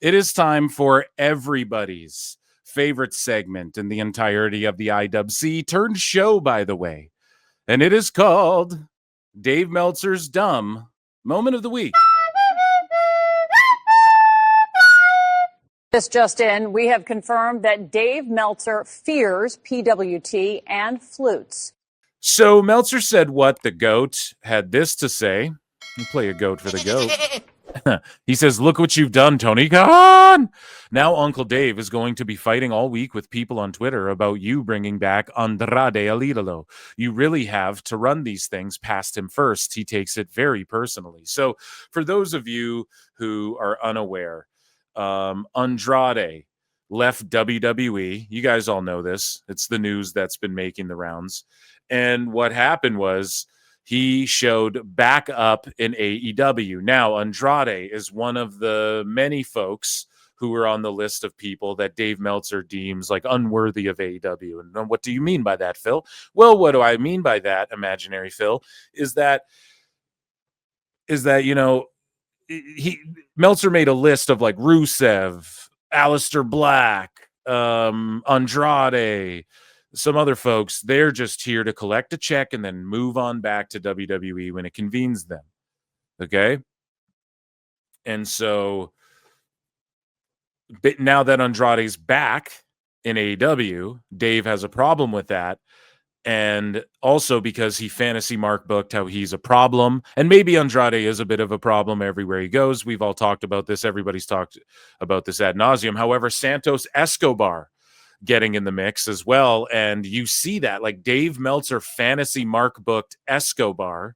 It is time for everybody's favorite segment in the entirety of the IWC turned show, by the way. And it is called Dave Meltzer's Dumb Moment of the Week. This just in, we have confirmed that Dave Meltzer fears PWT and flutes. So Meltzer said what the GOAT had this to say. We'll play a GOAT for the GOAT. He says, "Look what you've done, Tony Khan. Now Uncle Dave is going to be fighting all week with people on Twitter about you bringing back Andrade El Idolo. You really have to run these things past him first. He takes it very personally." So for those of you who are unaware, Andrade left WWE. You guys all know this. It's the news that's been making the rounds. And what happened was he showed back up in AEW. Now, Andrade is one of the many folks who were on the list of people that Dave Meltzer deems like unworthy of AEW. And what do you mean by that, Phil? Well, what do I mean by that, imaginary Phil, is that you know, Meltzer made a list of like Rusev, Aleister Black, Andrade, some other folks. They're just here to collect a check and then move on back to WWE when it convenes them. Okay? And so now that Andrade's back in AEW, Dave has a problem with that. And also because he fantasy mark booked how he's a problem. And maybe Andrade is a bit of a problem everywhere he goes. We've all talked about this. Everybody's talked about this ad nauseum. However, Santos Escobar getting in the mix as well. And you see that, like Dave Meltzer fantasy mark booked Escobar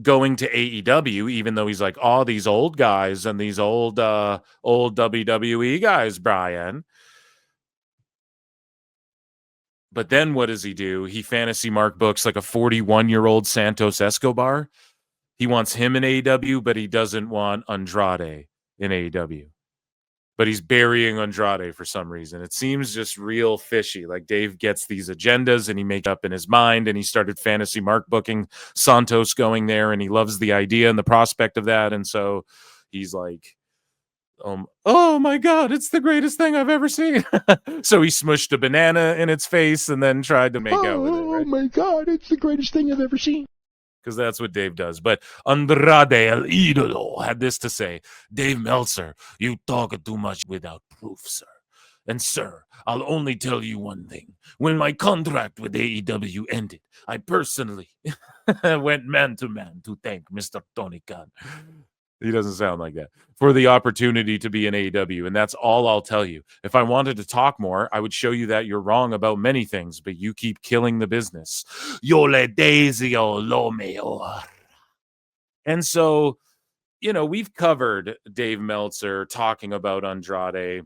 going to AEW, even though he's like, oh, these old guys and these old WWE guys, Brian. But then what does he do? He fantasy mark books like a 41-year-old Santos Escobar. He wants him in AEW, but he doesn't want Andrade in AEW. But he's burying Andrade for some reason. It seems just real fishy. Like Dave gets these agendas and he makes up in his mind, and he started fantasy mark booking Santos going there, and he loves the idea and the prospect of that. And so he's like, oh my God, it's the greatest thing I've ever seen. So he smushed a banana in its face and then tried to make out with it. Right? Oh my God, it's the greatest thing I've ever seen. Because that's what Dave does. But Andrade El Idolo had this to say: "Dave Meltzer, you talk too much without proof, sir. And sir, I'll only tell you one thing. When my contract with AEW ended, I personally went man to man to thank Mr. Tony Khan." He doesn't sound like that. "For the opportunity to be in AEW, and that's all I'll tell you. If I wanted to talk more, I would show you that you're wrong about many things, but you keep killing the business. Yole Desio lo mejor." And so, we've covered Dave Meltzer talking about Andrade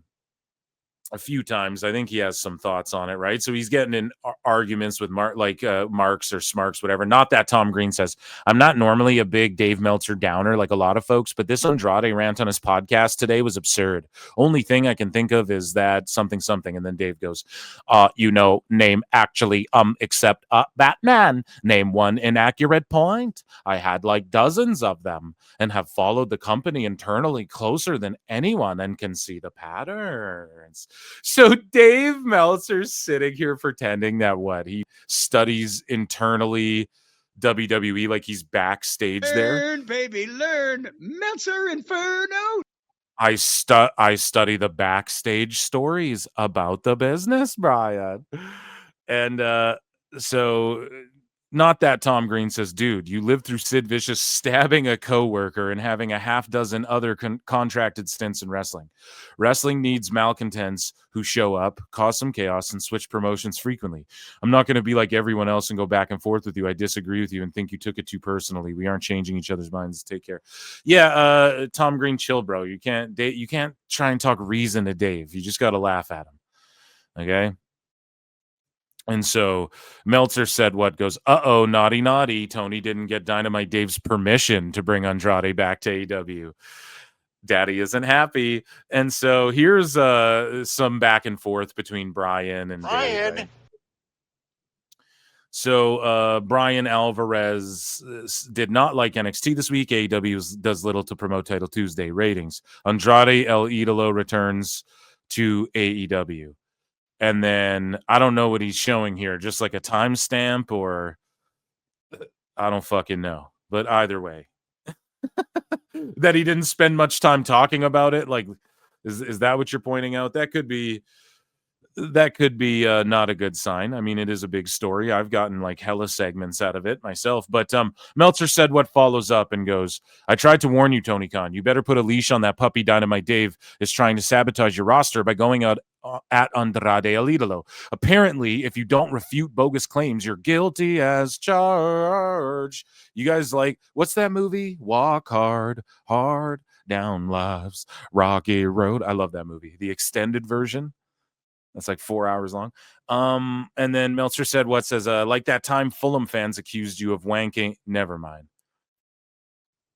a few times. I think he has some thoughts on it, right? So he's getting in arguments with Marks or Smarks, whatever. Not that Tom Green says. I'm not normally a big Dave Meltzer downer like a lot of folks, but this Andrade rant on his podcast today was absurd. Only thing I can think of is that something, and then Dave goes, name actually, except Batman. Name one inaccurate point. I had like dozens of them and have followed the company internally closer than anyone and can see the patterns. So Dave Meltzer's sitting here pretending that he studies internally WWE, like he's backstage there. Learn, baby, learn. Meltzer Inferno. I study the backstage stories about the business, Brian. And so not that Tom Green says, dude, you lived through Sid Vicious stabbing a coworker and having a half dozen other contracted stints in wrestling. Wrestling needs malcontents who show up, cause some chaos, and switch promotions frequently. I'm not going to be like everyone else and go back and forth with you. I disagree with you and think you took it too personally. We aren't changing each other's minds. Take care. Yeah, Tom Green, chill, bro. You can't try and talk reason to Dave. You just got to laugh at him. Okay? And so Meltzer said naughty. Tony didn't get Dynamite Dave's permission to bring Andrade back to AEW. Daddy isn't happy. And so here's some back and forth between Brian and Dave. Right? So Brian Alvarez did not like NXT this week. AEW does little to promote Title Tuesday ratings. Andrade El Idolo returns to AEW. And then I don't know what he's showing here, just like a timestamp, or I don't fucking know. But either way, that he didn't spend much time talking about it. Like, is that what you're pointing out? That could be not a good sign. I mean, it is a big story. I've gotten like hella segments out of it myself. But Meltzer said what follows up and goes, I tried to warn you, Tony Khan. You better put a leash on that puppy. Dynamite Dave is trying to sabotage your roster by going out at Andrade El Idolo. Apparently, if you don't refute bogus claims, you're guilty as charged. You guys like, what's that movie? Walk hard, hard down life's rocky road. I love that movie. The extended version. That's like 4 hours long. And then Meltzer said, what says, like that time Fulham fans accused you of wanking. Never mind.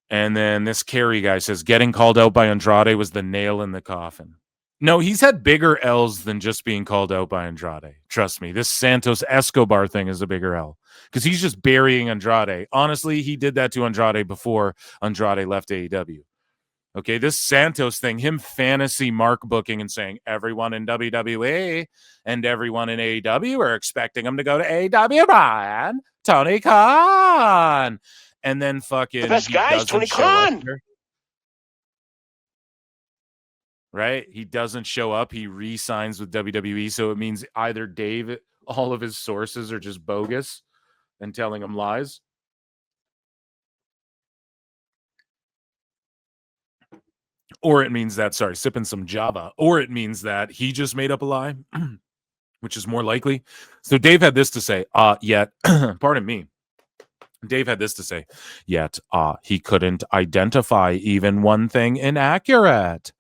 And then this Kerry guy says, getting called out by Andrade was the nail in the coffin. No, he's had bigger L's than just being called out by Andrade. Trust me. This Santos Escobar thing is a bigger L because he's just burying Andrade. Honestly, he did that to Andrade before Andrade left AEW. Okay, this Santos thing, him fantasy mark booking and saying everyone in WWE and everyone in AEW are expecting him to go to AEW, Brian, Tony Khan. And then fucking the best guys, Tony Khan. Right? He doesn't show up. He re-signs with WWE. So it means either Dave, all of his sources are just bogus and telling him lies. Or it means that, sipping some Java. Or it means that he just made up a lie, which is more likely. So Dave had this to say, yet, pardon me. Dave had this to say, yet he couldn't identify even one thing inaccurate.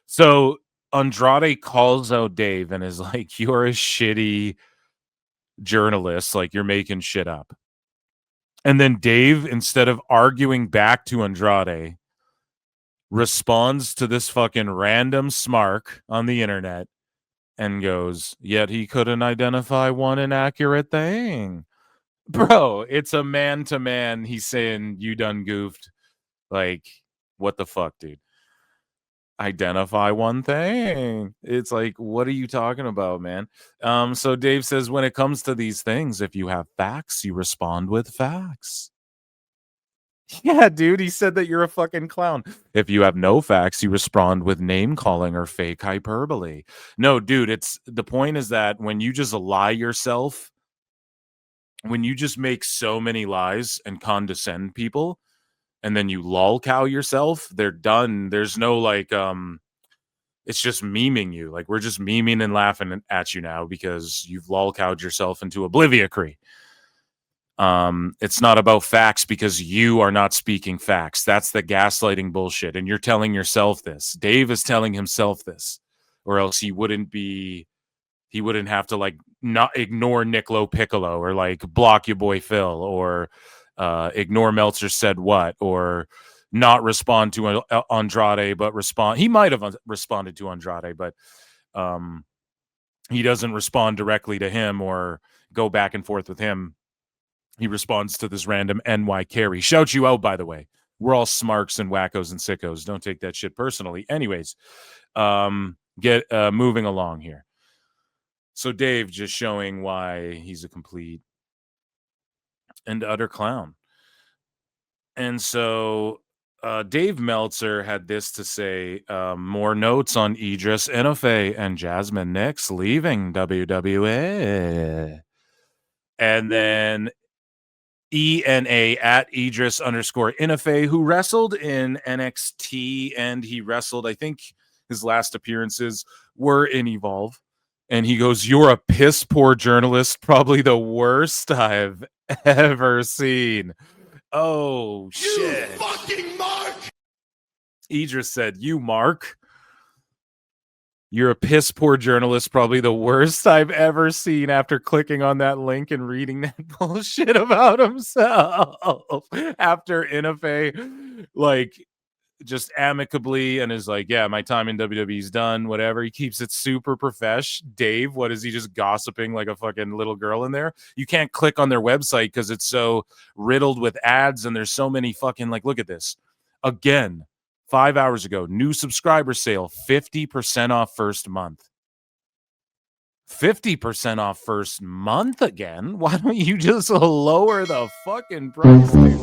So Andrade calls out Dave and is like, you're a shitty journalist. Like, you're making shit up. And then Dave, instead of arguing back to Andrade, responds to this fucking random smark on the internet and goes, yet he couldn't identify one inaccurate thing. Bro, it's a man-to-man. He's saying, you done goofed. Like, what the fuck, dude? Identify one thing. It's like, what are you talking about, man? So Dave says, when it comes to these things, if you have facts, you respond with facts. Yeah, dude, he said that you're a fucking clown. If you have no facts, you respond with name calling or fake hyperbole. No, dude, it's the point is that when you just lie yourself, when you just make so many lies and condescend people, and then you lolcow yourself, they're done. There's no like, it's just memeing you. Like, we're just memeing and laughing at you now because you've lolcowed yourself into obliviacry. It's not about facts because you are not speaking facts. That's the gaslighting bullshit. And you're telling yourself this. Dave is telling himself this, or else he wouldn't have to like not ignore Niccolo Piccolo or like block your boy Phil or ignore Meltzer said what, or not respond to Andrade, but respond. He might have responded to Andrade, but he doesn't respond directly to him or go back and forth with him. He responds to this random NY Carey. Shout you out, by the way. We're all smarks and wackos and sickos. Don't take that shit personally. Anyways, get moving along here. So Dave just showing why he's a complete and utter clown. And so Dave Meltzer had this to say, more notes on Edris Enofe and Jasmine Nix leaving WWE. And then ENA at Edris _Enofe, who wrestled in NXT, and he wrestled, I think his last appearances were in Evolve. And he goes, you're a piss poor journalist, probably the worst I've ever seen. Oh, shit. You fucking Mark! Edris said, you, Mark. You're a piss poor journalist, probably the worst I've ever seen, after clicking on that link and reading that bullshit about himself. After Enofe, like, just amicably and is like, yeah, my time in WWE's done, whatever. He keeps it super profesh. Dave, what is he just gossiping like a fucking little girl in there? You can't click on their website because it's so riddled with ads and there's so many fucking, like, look at this. Again, 5 hours ago, new subscriber sale, 50% off first month. 50% off first month again? Why don't you just lower the fucking price, dude?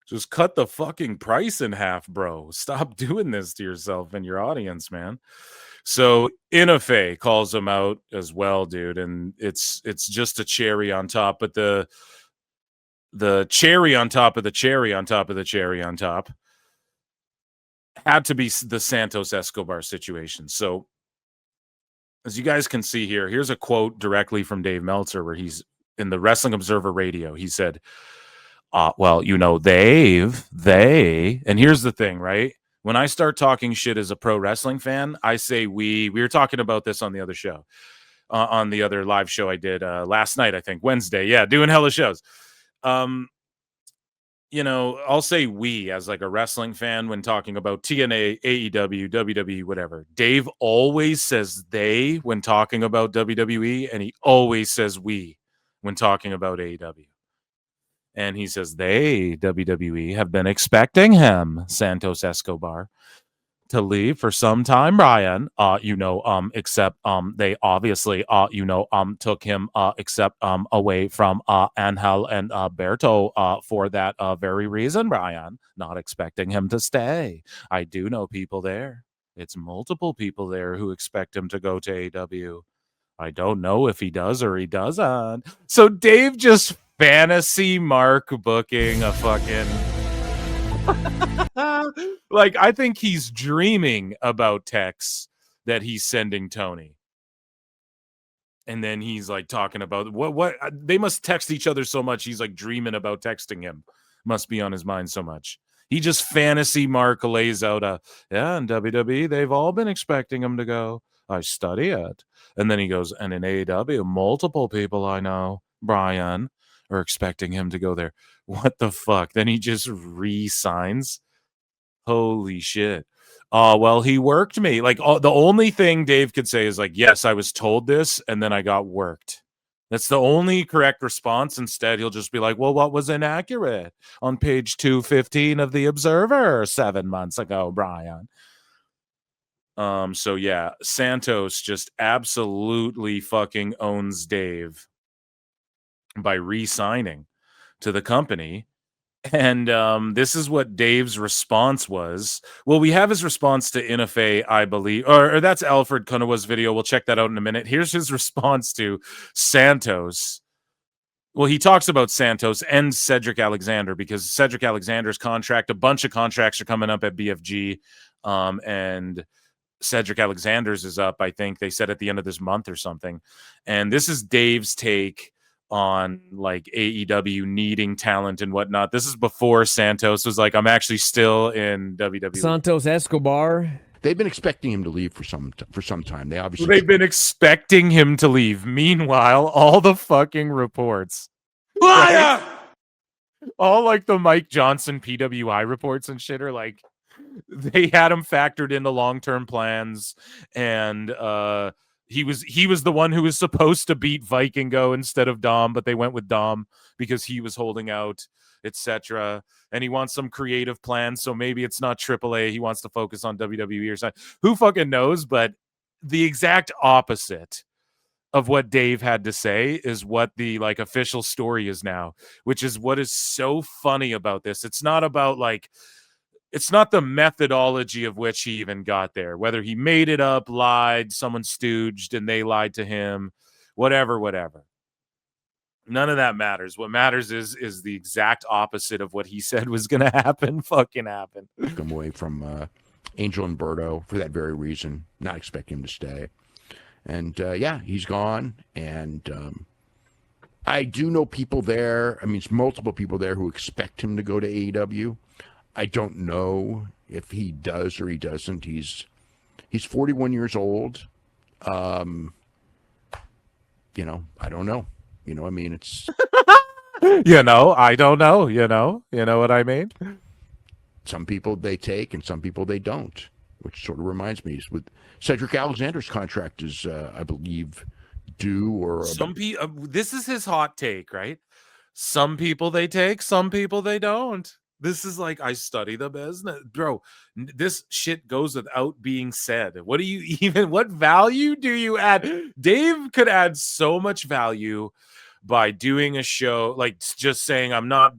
Just cut the fucking price in half, bro. Stop doing this to yourself and your audience, man. So Enofe calls him out as well, dude, and it's just a cherry on top. But the cherry on top of the cherry on top of the cherry on top had to be the Santos Escobar situation. So as you guys can see here, here's a quote directly from Dave Meltzer where he's in the Wrestling Observer Radio. He said, well, you know, they, and here's the thing, right? When I start talking shit as a pro wrestling fan, I say we were talking about this on the other show, on the other live show I did last night, I think, Wednesday. Yeah, doing hella shows. You know, I'll say we as like a wrestling fan when talking about TNA, AEW, WWE, whatever. Dave always says they when talking about WWE, and he always says we when talking about AEW. And he says they, WWE, have been expecting him, Santos Escobar, to leave for some time, Brian. Except they obviously took him except away from Angel and Berto for that very reason, Brian. Not expecting him to stay. I do know people there. It's multiple people there who expect him to go to AEW. I don't know if he does or he doesn't. So Dave just fantasy mark booking a fucking like, I think he's dreaming about texts that he's sending Tony. And then he's like talking about what they must text each other so much. He's like dreaming about texting him. Must be on his mind so much. He just fantasy mark lays out yeah, in WWE, they've all been expecting him to go. I study it. And then he goes, and in AEW, multiple people I know, Brian, are expecting him to go there. What the fuck? Then he just re-signs. Holy shit. Well, he worked me. Like, the only thing Dave could say is like, yes, I was told this, and then I got worked. That's the only correct response. Instead, he'll just be like, well, what was inaccurate on page 215 of the Observer 7 months ago, Brian? So yeah, Santos just absolutely fucking owns Dave by re-signing to the company. And this is what Dave's response was. Well, we have his response to Enofe, I believe, or that's Alfred Kunawa's video. We'll check that out in a minute. Here's his response to Santos. Well, he talks about Santos and Cedric Alexander because Cedric Alexander's contract, a bunch of contracts are coming up at BFG, and Cedric Alexander's is up, I think they said at the end of this month or something. And this is Dave's take on like AEW needing talent and whatnot. This is before Santos was like, I'm actually still in WWE. Santos Escobar. They've been expecting him to leave for some time. They've been expecting him to leave. Meanwhile, all the fucking reports. Liar! All like the Mike Johnson PWI reports and shit are like, they had him factored into long-term plans, and he was the one who was supposed to beat Vikingo instead of Dom, but they went with Dom because he was holding out, etc. And he wants some creative plans, so maybe it's not AAA. He wants to focus on WWE or something. Who fucking knows? But the exact opposite of what Dave had to say is what the like official story is now, which is what is so funny about this. It's not about like, it's not the methodology of which he even got there, whether he made it up, lied, someone stooged and they lied to him, whatever. None of that matters. What matters is the exact opposite of what he said was going to happen fucking happened. Come away from Angel and Berto for that very reason, not expecting him to stay. And yeah, he's gone. And I do know people there. I mean, it's multiple people there who expect him to go to AEW. I don't know if he does or he doesn't. He's 41 years old. You know, I don't know. You know, I mean, it's I don't know. You know what I mean? Some people they take and some people they don't, which sort of reminds me is with Cedric Alexander's contract is, I believe, due or Some people. This is his hot take, right? Some people they take, some people they don't. This is like I study the business, bro. This shit goes without being said. What do you even? What value do you add? Dave could add so much value by doing a show, like just saying I'm not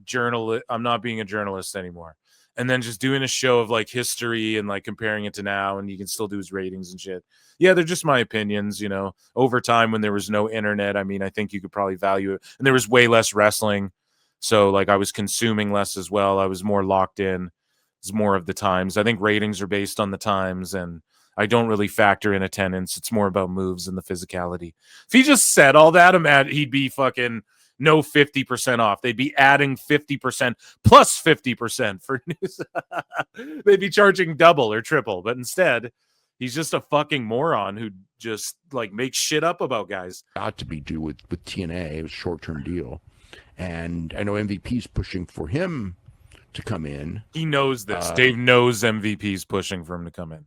being a journalist anymore, and then just doing a show of like history and like comparing it to now, and you can still do his ratings and shit. Yeah, they're just my opinions, over time when there was no internet. I mean, I think you could probably value it, and there was way less wrestling, so like I was consuming less as well. I was more locked in. It's more of the times. I think ratings are based on the times, and I don't really factor in attendance. It's more about moves and the physicality. If he just said all that, he'd be fucking no 50% off. They'd be adding 50% plus 50% for news. They'd be charging double or triple, but instead, he's just a fucking moron who just like makes shit up about guys. about to be due with TNA. It was a short-term deal. And I know MVP's pushing for him to come in. He knows this. Dave knows MVP's pushing for him to come in.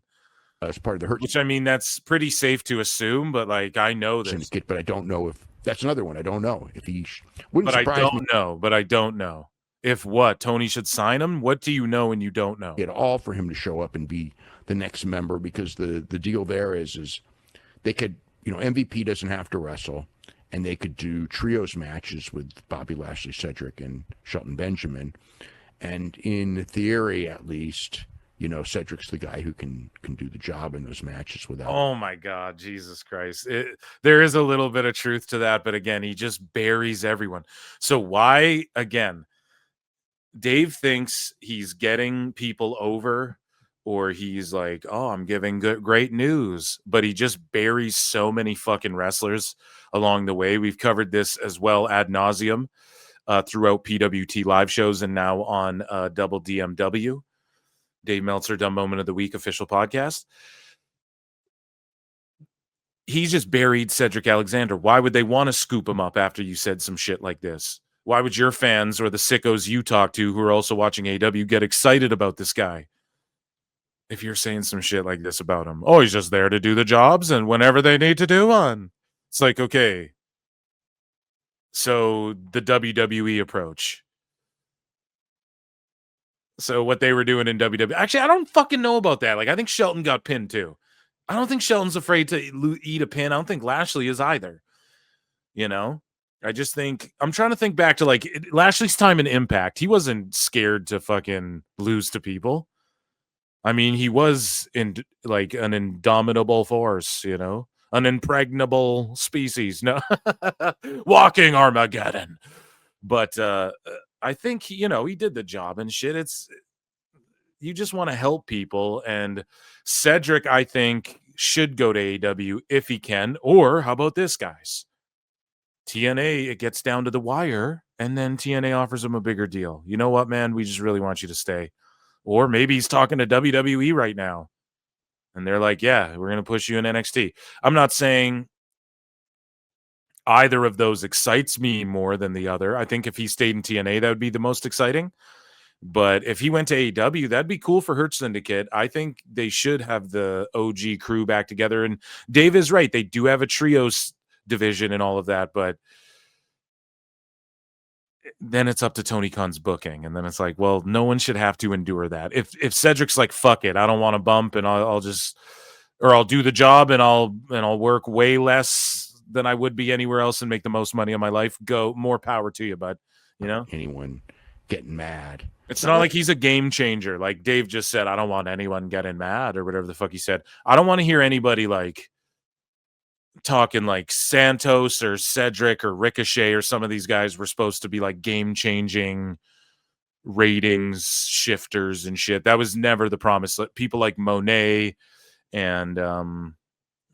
As part of the Hurt Which, I mean, that's pretty safe to assume, but like I know this. Syndicate, but I don't know if that's another one. I don't know if he wouldn't But I surprise me don't know. But I don't know if what Tony should sign him. What do you know and you don't know? at all for him to show up and be the next member, because the deal there is they could, MVP doesn't have to wrestle, and they could do trios matches with Bobby Lashley, Cedric, and Shelton Benjamin. And in theory, at least, Cedric's the guy who can do the job in those matches without. Oh my God, Jesus Christ. There is a little bit of truth to that, but again, he just buries everyone. So why, again, Dave thinks he's getting people over, or he's like, oh, I'm giving great news, but he just buries so many fucking wrestlers along the way. We've covered this as well ad nauseum throughout PWT live shows and now on Double DMW, Dave Meltzer Dumb Moment of the Week official podcast. He's just buried Cedric Alexander. Why would they want to scoop him up after you said some shit like this? Why would your fans or the sickos you talk to who are also watching AW get excited about this guy if you're saying some shit like this about him? Oh, he's just there to do the jobs and whenever they need to do one. It's like, okay. So the WWE approach. So what they were doing in WWE. Actually, I don't fucking know about that. Like, I think Shelton got pinned too. I don't think Shelton's afraid to eat a pin. I don't think Lashley is either. I just think I'm trying to think back to like Lashley's time in Impact. He wasn't scared to fucking lose to people. I mean, he was in like an indomitable force, an impregnable species. No, walking Armageddon. But I think he did the job and shit. You just want to help people, and Cedric, I think, should go to AEW if he can. Or how about this, guys? TNA, it gets down to the wire, and then TNA offers him a bigger deal. You know what, man? We just really want you to stay. Or maybe he's talking to WWE right now, and they're like, yeah, we're going to push you in NXT. I'm not saying either of those excites me more than the other. I think if he stayed in TNA, that would be the most exciting. But if he went to AEW, that'd be cool for Hurt Syndicate. I think they should have the OG crew back together. And Dave is right. They do have a trios division and all of that, but then it's up to Tony Khan's booking. And then it's like, well, no one should have to endure that. If Cedric's like, fuck it, I don't want to bump, and I'll do the job and I'll work way less than I would be anywhere else and make the most money of my life, go, more power to you, bud. Anyone getting mad. It's not like he's a game changer. Like Dave just said, I don't want anyone getting mad or whatever the fuck he said. I don't want to hear anybody like talking like Santos or Cedric or Ricochet or some of these guys were supposed to be like game changing ratings shifters and shit. That was never the promise. People like Monet and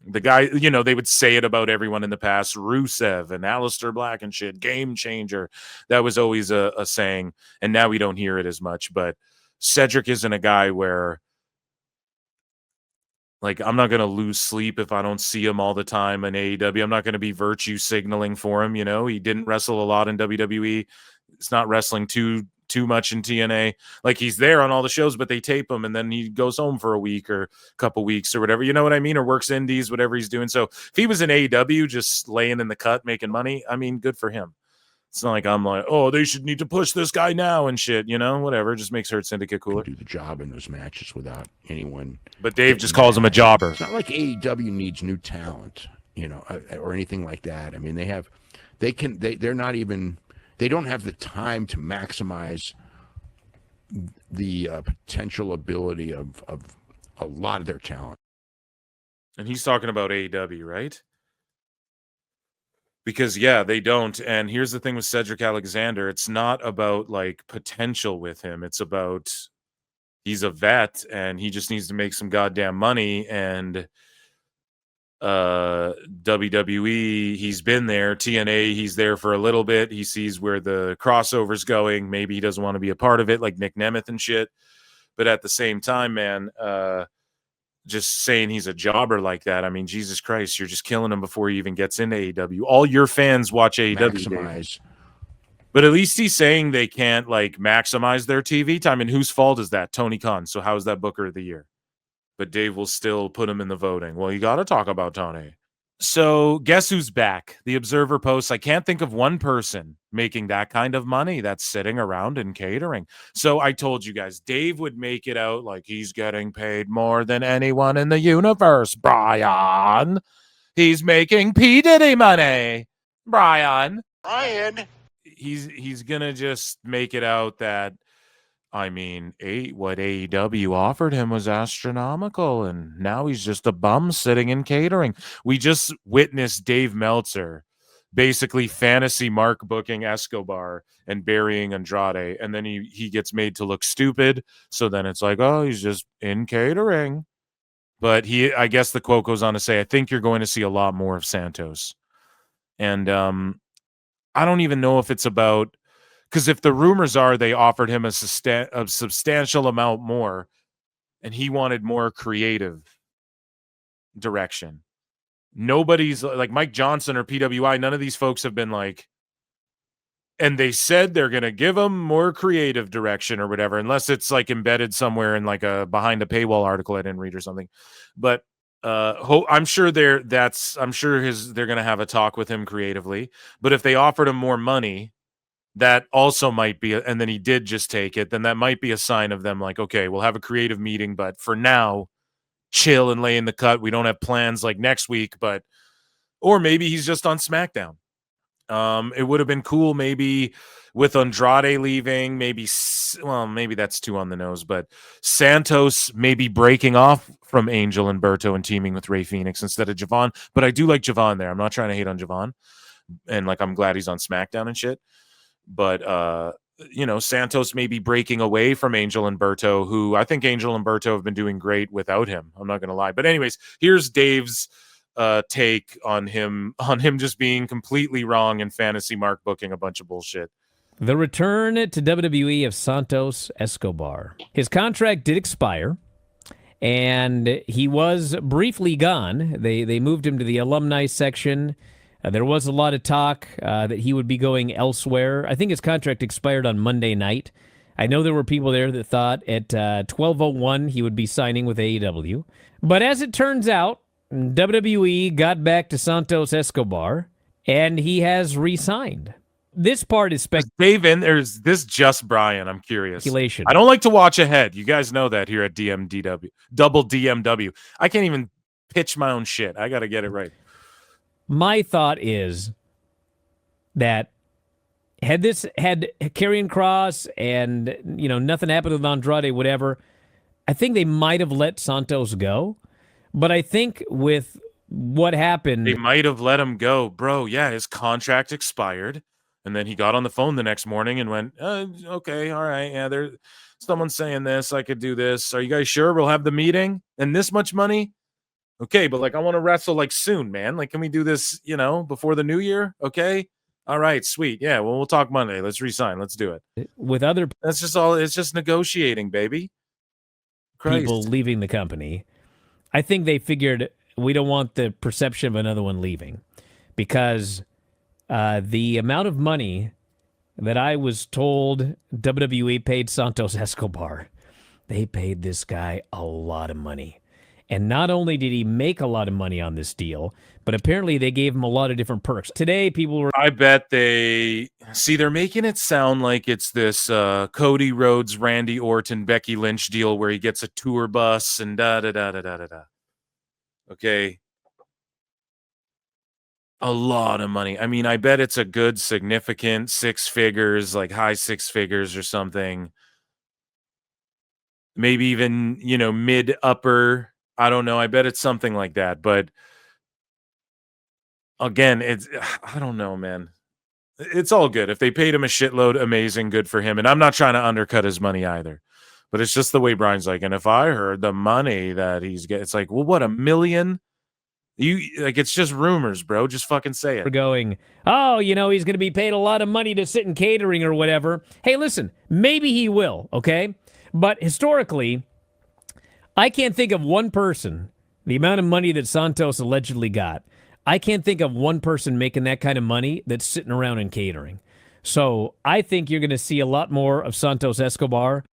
the guy, they would say it about everyone in the past, Rusev and Aleister Black and shit, game changer. That was always a saying, and now we don't hear it as much. But Cedric isn't a guy where, like, I'm not going to lose sleep if I don't see him all the time in AEW. I'm not going to be virtue signaling for him, He didn't wrestle a lot in WWE. It's not wrestling too much in TNA. Like, he's there on all the shows, but they tape him and then he goes home for a week or a couple weeks or whatever. You know what I mean? Or works indies, whatever he's doing. So if he was in AEW just laying in the cut making money, I mean, good for him. It's not like I'm like, oh, they should need to push this guy now and shit, you know, whatever. Just makes Hurt Syndicate cooler. Do the job in those matches without anyone. But Dave just calls him a jobber. It's not like AEW needs new talent, you know, or anything like that. I mean, they're not even, they don't have the time to maximize the potential ability of a lot of their talent. And he's talking about AEW, right? Because, yeah, they don't. And here's the thing with Cedric Alexander. It's not about, like, potential with him. It's about he's a vet, and he just needs to make some goddamn money. And WWE, he's been there. TNA, he's there for a little bit. He sees where the crossover's going. Maybe he doesn't want to be a part of it, like Nick Nemeth and shit. But at the same time, man, just saying he's a jobber like that, I mean, Jesus Christ, you're just killing him before he even gets into AEW. All your fans watch AEW. Maximize. But at least he's saying they can't, like, maximize their TV time. And whose fault is that? Tony Khan. So how is that Booker of the Year? But Dave will still put him in the voting. Well, you got to talk about Tony. So guess who's back? The Observer posts, I can't think of one person making that kind of money that's sitting around in catering. So I told you guys, Dave would make it out like he's getting paid more than anyone in the universe, Brian. He's making P. Diddy money, Brian. He's going to just make it out that, I mean, what AEW offered him was astronomical, and now he's just a bum sitting in catering. We just witnessed Dave Meltzer basically fantasy mark booking Escobar and burying Andrade, and then he gets made to look stupid, so then it's like, oh, he's just in catering. But I guess the quote goes on to say, I think you're going to see a lot more of Santos. And I don't even know if it's about, because if the rumors are they offered him a substantial amount more and he wanted more creative direction. Nobody's like Mike Johnson or PWI. None of these folks have been like, and they said they're going to give him more creative direction or whatever, unless it's like embedded somewhere in like a behind a paywall article I didn't read or something. But I'm sure they're going to have a talk with him creatively. But if they offered him more money, that also might be, and then he did just take it, then that might be a sign of them like, okay, we'll have a creative meeting, but for now, chill and lay in the cut. We don't have plans like next week, or maybe he's just on SmackDown. It would have been cool maybe with Andrade leaving, maybe that's too on the nose, but Santos maybe breaking off from Angel and Berto and teaming with Rey Fenix instead of Javon. But I do like Javon there. I'm not trying to hate on Javon. And like, I'm glad he's on SmackDown and shit. But, Santos may be breaking away from Angel and Berto, who I think Angel and Berto have been doing great without him. I'm not going to lie. But anyways, here's Dave's take on him just being completely wrong and fantasy mark booking a bunch of bullshit. The return to WWE of Santos Escobar. His contract did expire, and he was briefly gone. They moved him to the alumni section. There was a lot of talk that he would be going elsewhere. I think his contract expired on Monday night. I know there were people there that thought at 12:01 he would be signing with AEW. But as it turns out, WWE got back to Santos Escobar, and he has re-signed. This part is speculation. There's this just Brian. I'm curious. Speculation. I don't like to watch ahead. You guys know that here at Double DMW. I can't even pitch my own shit. I got to get it right. My thought is that had Karrion Kross and nothing happened with Andrade, whatever, I think they might have let Santos go. But I think with what happened, they might have let him go, bro. Yeah, his contract expired, and then he got on the phone the next morning and went, "Okay, all right, yeah, there's someone saying this. I could do this. Are you guys sure we'll have the meeting and this much money?" Okay, but like I want to wrestle like soon, man. Like, can we do this, before the new year? Okay. All right, sweet. Yeah, well, we'll talk Monday. Let's resign. Let's do it. With other That's just all. It's just negotiating, baby. people leaving the company, I think they figured we don't want the perception of another one leaving, because the amount of money that I was told WWE paid Santos Escobar. They paid this guy a lot of money. And not only did he make a lot of money on this deal, but apparently they gave him a lot of different perks. Today, people were... I bet they're making it sound like it's this Cody Rhodes, Randy Orton, Becky Lynch deal where he gets a tour bus and da-da-da-da-da-da-da. Okay. A lot of money. I mean, I bet it's a good, significant 6 figures, like high 6 figures or something. Maybe even, mid upper. I don't know. I bet it's something like that. But again, I don't know, man. It's all good. If they paid him a shitload, amazing, good for him. And I'm not trying to undercut his money either. But it's just the way Brian's like, and if I heard the money that he's getting, it's like, well, what, $1 million? It's just rumors, bro. Just fucking say it. Going, oh, he's going to be paid a lot of money to sit in catering or whatever. Hey, listen, maybe he will, okay? But historically, I can't think of one person, the amount of money that Santos allegedly got, I can't think of one person making that kind of money that's sitting around in catering. So I think you're going to see a lot more of Santos Escobar.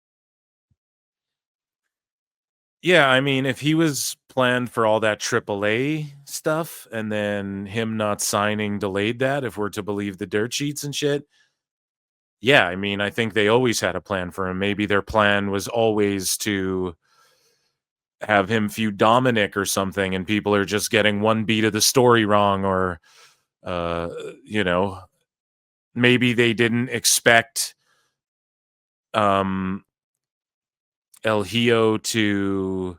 Yeah, I mean, if he was planned for all that AAA stuff and then him not signing delayed that, if we're to believe the dirt sheets and shit, yeah, I mean, I think they always had a plan for him. Maybe their plan was always to have him feud Dominic or something, and people are just getting one beat of the story wrong, or, maybe they didn't expect El Hijo to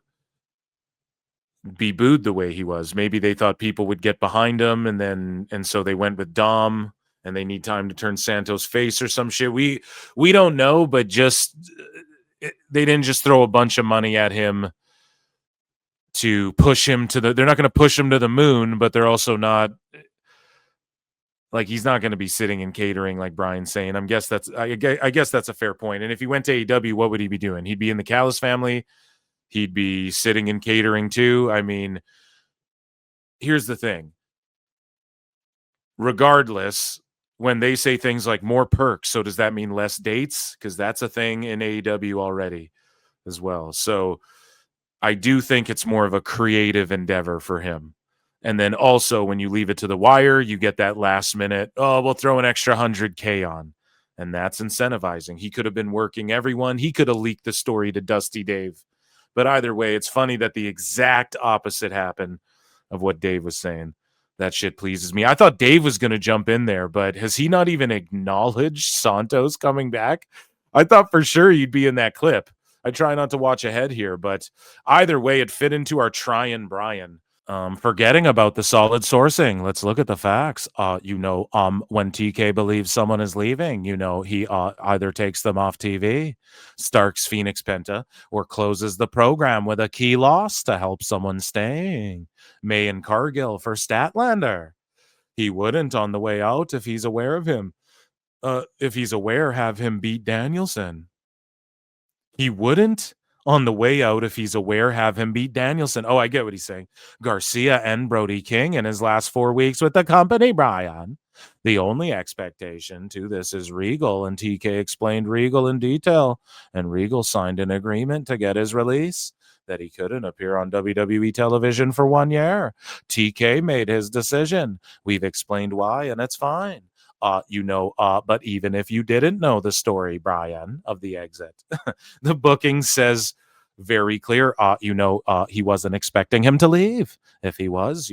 be booed the way he was. Maybe they thought people would get behind him, and so they went with Dom, and they need time to turn Santos face or some shit. We don't know, but just they didn't just throw a bunch of money at him to push him to they're not going to push him to the moon, but they're also not, like, he's not going to be sitting in catering like Brian's saying. I guess that's a fair point. And if he went to AEW, what would he be doing? He'd be in the Callis family. He'd be sitting in catering too. I mean, here's the thing. Regardless, when they say things like more perks, so does that mean less dates? Because that's a thing in AEW already as well. So I do think it's more of a creative endeavor for him. And then also when you leave it to the wire, you get that last minute, oh, we'll throw an extra 100K on. And that's incentivizing. He could have been working everyone. He could have leaked the story to Dusty Dave. But either way, it's funny that the exact opposite happened of what Dave was saying. That shit pleases me. I thought Dave was going to jump in there, but has he not even acknowledged Santos coming back? I thought for sure he'd be in that clip. I try not to watch ahead here, but either way, it fit into our Tryin' Brian. Forgetting about the solid sourcing, let's look at the facts. When TK believes someone is leaving, he either takes them off TV, Starks Phoenix Penta, or closes the program with a key loss to help someone staying. May and Cargill for Statlander. He wouldn't on the way out if he's aware of him. If he's aware, have him beat Danielson. He wouldn't on the way out if he's aware, have him beat Danielson. Oh, I get what he's saying. Garcia and Brody King in his last 4 weeks with the company, Brian. The only expectation to this is Regal, and TK explained Regal in detail, and Regal signed an agreement to get his release, that he couldn't appear on WWE television for 1 year. TK made his decision. We've explained why, and it's fine. But even if you didn't know the story, Brian, of the exit, the booking says very clear, he wasn't expecting him to leave. If he was,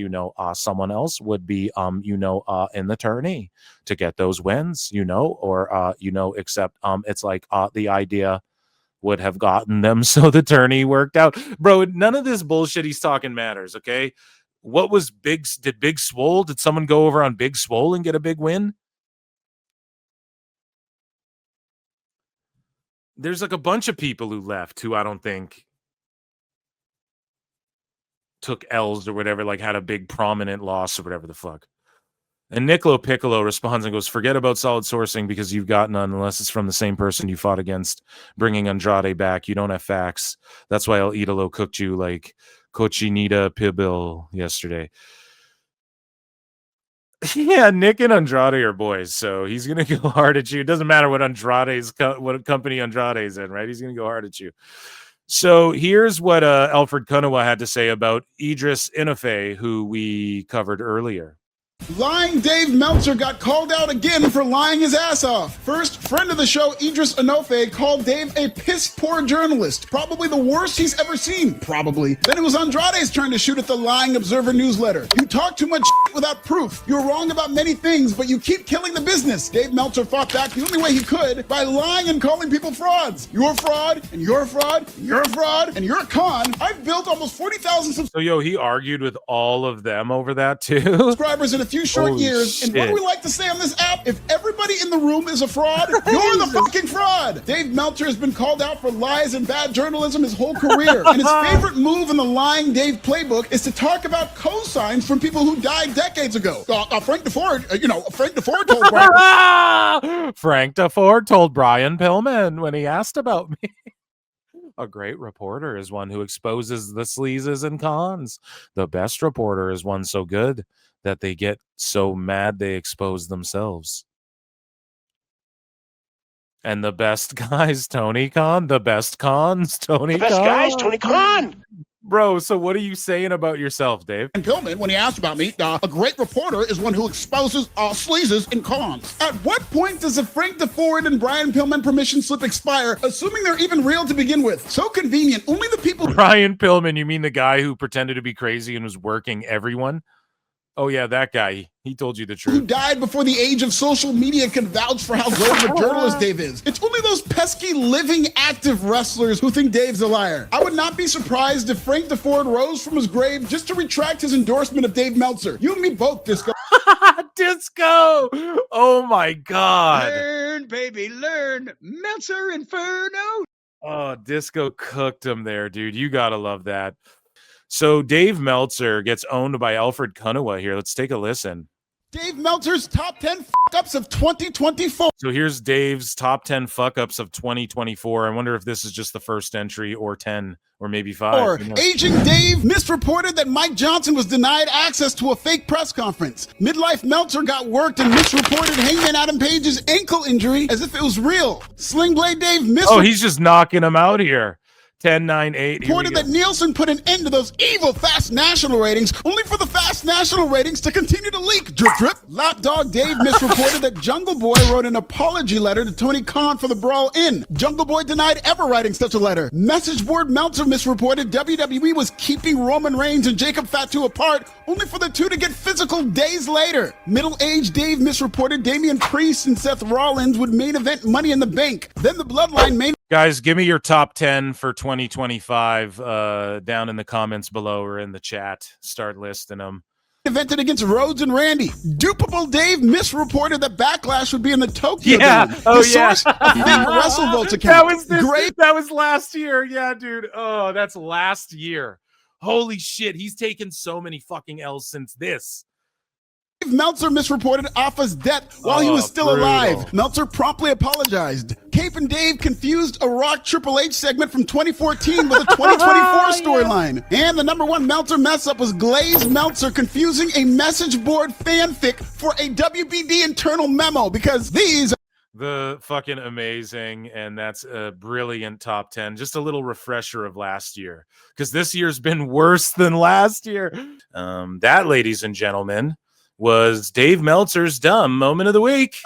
someone else would be, in the tourney to get those wins, except it's like the idea would have gotten them so the tourney worked out. Bro, none of this bullshit he's talking matters, okay? What was did Big Swole, did someone go over on Big Swole and get a big win? There's like a bunch of people who left who I don't think took L's or whatever, like had a big prominent loss or whatever the fuck. And Nicolo Piccolo responds and goes, forget about solid sourcing because you've got none unless it's from the same person you fought against. Bringing Andrade back, you don't have facts. That's why El Idolo cooked you like Cochinita Pibil yesterday. Yeah, Nick and Andrade are boys, so he's gonna go hard at you. It doesn't matter what what company Andrade's in, right? He's gonna go hard at you. So here's what Alfred Kunawa had to say about Edris Enofe, who we covered earlier. Lying Dave Meltzer got called out again for lying his ass off. First, friend of the show, Edris Enofe, called Dave a piss-poor journalist. Probably the worst he's ever seen. Probably. Then it was Andrade's turn to shoot at the Lying Observer newsletter. You talk too much shit without proof. You're wrong about many things, but you keep killing the business. Dave Meltzer fought back the only way he could by lying and calling people frauds. You're a fraud, and you're a fraud, and you're a fraud, and you're a con. I've built almost 40,000 So, yo, he argued with all of them over that, too? subscribers in a few short Holy years. shit. And what do we like to say on this app? If everybody in the room is a fraud, you're the fucking fraud. Dave Meltzer has been called out for lies and bad journalism his whole career. And his favorite move in the Lying Dave playbook is to talk about cosigns from people who died decades ago. Frank DeFord, Frank DeFord told Brian. Frank DeFord told Brian Pillman when he asked about me. A great reporter is one who exposes the sleazes and cons. The best reporter is one so good that they get so mad they expose themselves. And the best guys, Tony Khan. The best cons, Tony Khan. The best guys, Tony Khan. Bro, so what are you saying about yourself, Dave? And Pillman, when he asked about me, a great reporter is one who exposes sleazes and cons. At what point does a Frank DeFord and Brian Pillman permission slip expire, assuming they're even real to begin with? So convenient. Only the people... Brian Pillman, you mean the guy who pretended to be crazy and was working everyone? Oh, yeah, that guy. He told you the truth. Who died before the age of social media can vouch for how great of a journalist Dave is. It's only those pesky living active wrestlers who think Dave's a liar. I would not be surprised if Frank DeFord rose from his grave just to retract his endorsement of Dave Meltzer. You and me both, Disco. Disco! Oh, my God. Learn, baby, learn. Meltzer Inferno. Oh, Disco cooked him there, dude. You got to love that. So Dave Meltzer gets owned by Alfred Kunawa here. Let's take a listen. Dave Meltzer's top 10 fuck-ups of 2024. So here's Dave's top 10 fuck-ups of 2024. I wonder if this is just the first entry or 10 or maybe 5. Aging Dave misreported that Mike Johnson was denied access to a fake press conference. Midlife Meltzer got worked and misreported Hangman Adam Page's ankle injury as if it was real. Sling Blade Dave misreported... he's just knocking him out here. 10, 9, 8. Reported that Nielsen put an end to those evil Fast National ratings, only for the Fast National ratings to continue to leak. Drip, drip. Lapdog Dave misreported that Jungle Boy wrote an apology letter to Tony Khan for the Brawl In. Jungle Boy denied ever writing such a letter. Message board Meltzer misreported WWE was keeping Roman Reigns and Jacob Fatu apart, only for the two to get physical days later. Middle-aged Dave misreported Damian Priest and Seth Rollins would main event Money in the Bank. Then the Bloodline main... Guys, give me your top 10 for 2025 down in the comments below or in the chat. Start listing them. Evented against Rhodes and Randy. Dupable Dave misreported that Backlash would be in the Tokyo Dome. Source, a fake WrestleVotes account. That was last year. Yeah, dude. Oh, that's last year. Holy shit. He's taken so many fucking L's since this. Meltzer misreported Alpha's death while he was still alive. Meltzer promptly apologized. Cape and Dave confused a Rock Triple H segment from 2014 with a 2024 storyline. And the number one Meltzer mess up was Glaze Meltzer confusing a message board fanfic for a WBD internal memo because these... The fucking amazing, and that's a brilliant top 10. Just a little refresher of last year, because this year's been worse than last year. That, ladies and gentlemen, was Dave Meltzer's Dumb Moment of the Week.